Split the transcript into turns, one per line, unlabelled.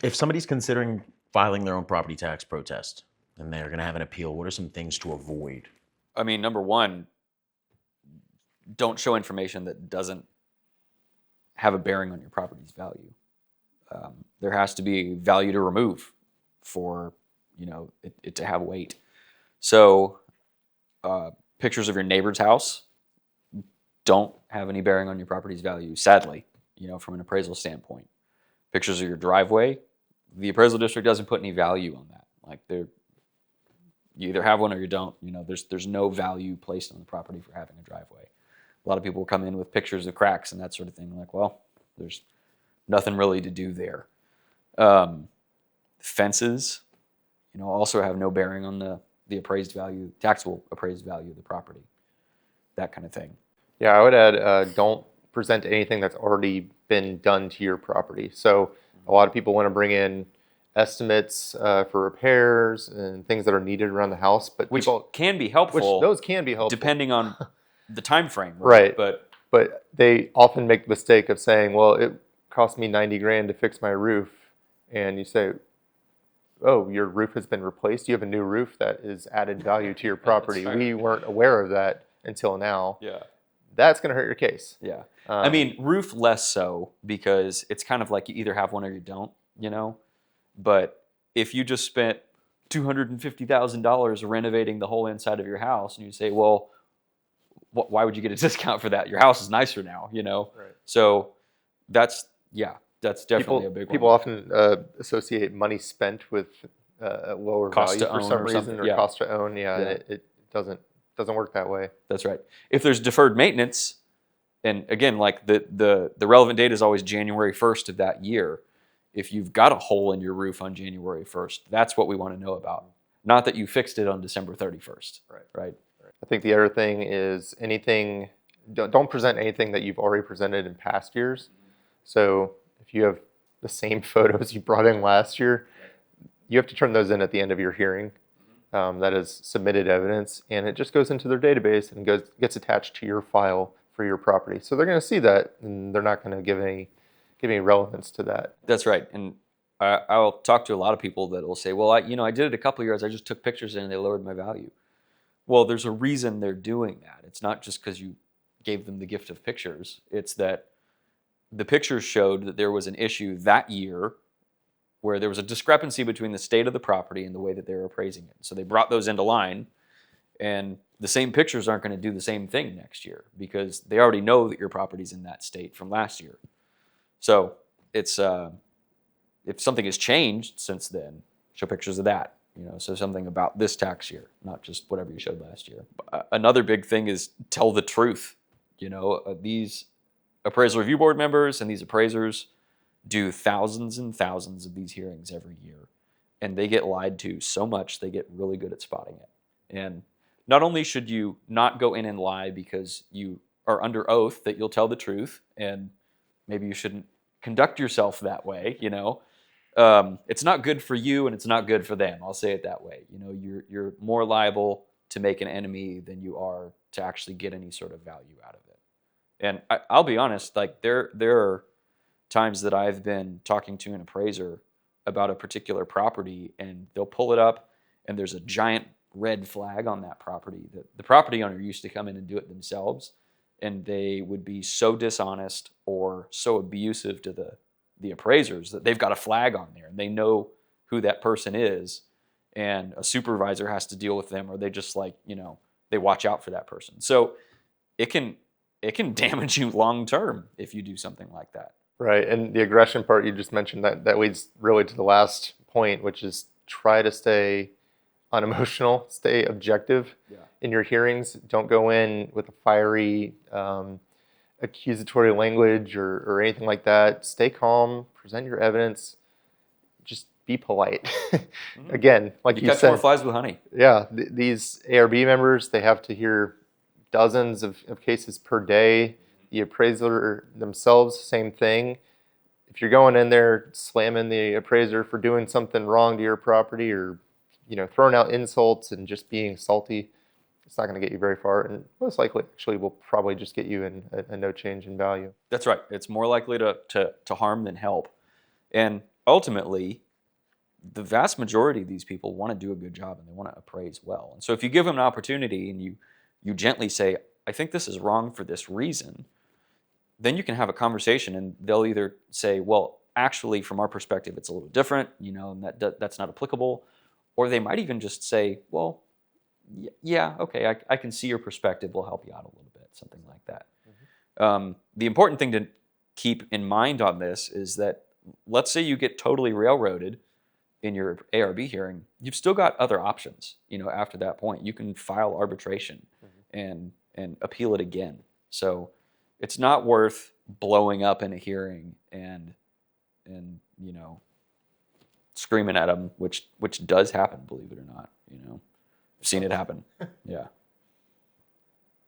If somebody's considering filing their own property tax protest and they're going to have an appeal, what are some things to avoid?
I mean, number one, don't show information that doesn't have a bearing on your property's value. There has to be value to remove for it to have weight. So pictures of your neighbor's house don't have any bearing on your property's value, sadly, from an appraisal standpoint. Pictures of your driveway, the appraisal district doesn't put any value on that. Like you either have one or you don't. There's no value placed on the property for having a driveway. A lot of people come in with pictures of cracks and that sort of thing. Like, well, there's nothing really to do there. Fences, also have no bearing on the appraised value, taxable appraised value of the property. That kind of thing.
Yeah, I would add, don't present anything that's already been done to your property. So a lot of people want to bring in estimates for repairs and things that are needed around the house, but
which can be helpful.
Those can be helpful
depending on the time frame,
right?
But
they often make the mistake of saying, "Well, it cost me $90,000 to fix my roof," and you say, "Oh, your roof has been replaced. You have a new roof that is added value to your property.
Right.
We weren't aware of that until now."
Yeah,
that's going to hurt your case.
Yeah, I mean, roof less so because it's kind of like you either have one or you don't. But if you just spent $250,000 renovating the whole inside of your house, and you say, well, why would you get a discount for that? Your house is nicer now,
Right.
So that's definitely a big one.
People often associate money spent with a lower
cost
value for some reason, or cost to own.
Yeah.
It doesn't work that way.
That's right. If there's deferred maintenance, and again, like the relevant date is always January 1st of that year. If you've got a hole in your roof on January 1st, that's what we want to know about. Not that you fixed it on December 31st. Right.
I think the other thing is don't present anything that you've already presented in past years. So if you have the same photos you brought in last year, you have to turn those in at the end of your hearing. That is submitted evidence, and it just goes into their database and gets attached to your file for your property. So they're going to see that, and they're not going to give any relevance to that.
That's right. And I'll talk to a lot of people that will say, well, I did it a couple of years. I just took pictures and they lowered my value. Well, there's a reason they're doing that. It's not just because you gave them the gift of pictures. It's that the pictures showed that there was an issue that year where there was a discrepancy between the state of the property and the way that they were appraising it. So they brought those into line, and the same pictures aren't going to do the same thing next year because they already know that your property's in that state from last year. So it's if something has changed since then, show pictures of that. So something about this tax year, not just whatever you showed last year. Another big thing is tell the truth. These appraisal review board members and these appraisers do thousands and thousands of these hearings every year, and they get lied to so much they get really good at spotting it. And not only should you not go in and lie because you are under oath that you'll tell the truth, and maybe you shouldn't conduct yourself that way, it's not good for you and it's not good for them. I'll say it that way. You're more liable to make an enemy than you are to actually get any sort of value out of it. And I'll be honest, like there are times that I've been talking to an appraiser about a particular property, and they'll pull it up and there's a giant red flag on that property that the property owner used to come in and do it themselves, and they would be so dishonest or so abusive to the appraisers that they've got a flag on there and they know who that person is, and a supervisor has to deal with them, or they just they watch out for that person. So it can damage you long term if you do something like that.
Right, and the aggression part you just mentioned, that leads really to the last point, which is try to stay unemotional, stay objective in your hearings. Don't go in with a fiery, accusatory language or anything like that. Stay calm, present your evidence, just be polite. Again, like you said. You catch
more flies with honey.
Yeah, these ARB members, they have to hear dozens of cases per day. The appraiser themselves, same thing. If you're going in there slamming the appraiser for doing something wrong to your property, or throwing out insults and just being salty, it's not going to get you very far, and most likely actually will probably just get you in a no change in value.
That's right. It's more likely to harm than help. And ultimately, the vast majority of these people want to do a good job and they want to appraise well. And so if you give them an opportunity and you gently say, I think this is wrong for this reason, then you can have a conversation and they'll either say, well, actually, from our perspective, it's a little different, and that's not applicable. Or they might even just say, well, yeah, okay, I can see your perspective. We'll help you out a little bit, something like that. The important thing to keep in mind on this is that, let's say you get totally railroaded in your ARB hearing, you've still got other options. After that point, you can file arbitration and appeal it again. So it's not worth blowing up in a hearing and screaming at them, which does happen, believe it or not. I've seen it happen. Yeah.